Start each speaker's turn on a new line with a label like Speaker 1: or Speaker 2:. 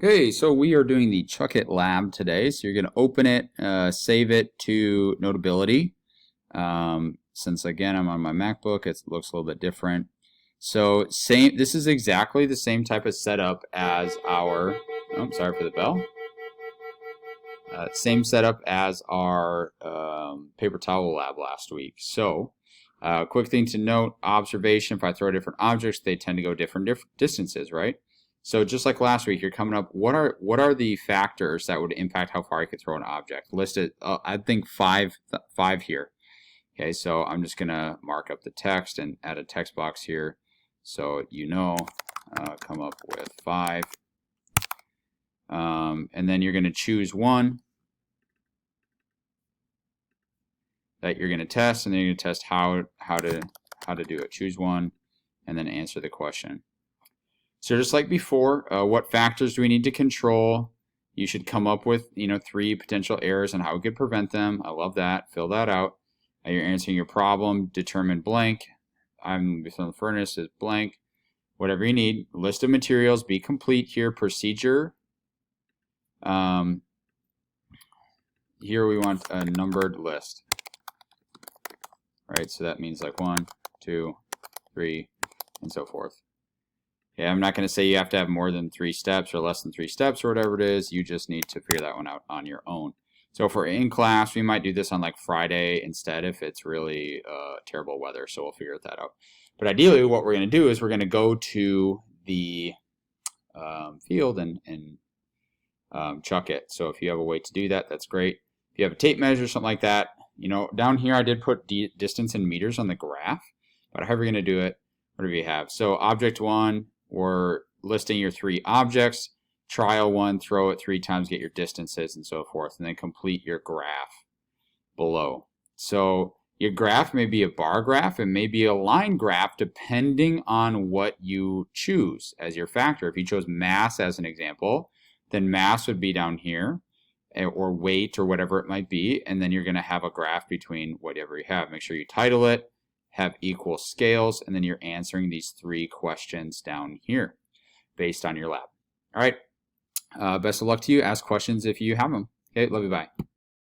Speaker 1: Okay, so we are doing the Chuckit lab today. So you're going to open it, save it to Notability. Since again I'm on my MacBook, it looks a little bit different. So this is exactly the same type of setup as our, oh, sorry for the bell. Same setup as our paper towel lab last week. So quick thing to note, observation, if I throw different objects, they tend to go different distances, right? So just like last week, you're coming up, what are the factors that would impact how far you could throw an object? Listed, I think five here. Okay, so I'm just gonna mark up the text and add a text box here. So come up with 5. And then you're gonna choose one that you're gonna test, and then you're gonna test how to do it. Choose one, and then answer the question. So just like before, what factors do we need to control? You should come up with 3 potential errors and how we could prevent them. I love that. Fill that out. You're answering your problem. Determine blank. I'm within the furnace is blank. Whatever you need. List of materials. Be complete here. Procedure. Here we want a numbered list. Right. So that means like 1, 2, 3, and so forth. Okay, I'm not going to say you have to have more than 3 steps or less than 3 steps or whatever it is. You just need to figure that one out on your own. So if we're in class, we might do this on like Friday instead if it's really terrible weather. So we'll figure that out. But ideally, what we're going to do is we're going to go to the field and chuck it. So if you have a way to do that, that's great. If you have a tape measure or something like that, down here I did put distance in meters on the graph. But however you're going to do it, whatever you have. So object 1. We're listing your 3 objects. Trial 1, throw it 3 times, get your distances and so forth, and then complete your graph below. So your graph may be a bar graph, it may be a line graph depending on what you choose as your factor. If you chose mass as an example, then mass would be down here, or weight or whatever it might be, and then you're going to have a graph between whatever you have. Make sure you title it, have equal scales, and then you're answering these 3 questions down here based on your lab. All right, best of luck to you. Ask questions if you have them. Okay, love you, bye.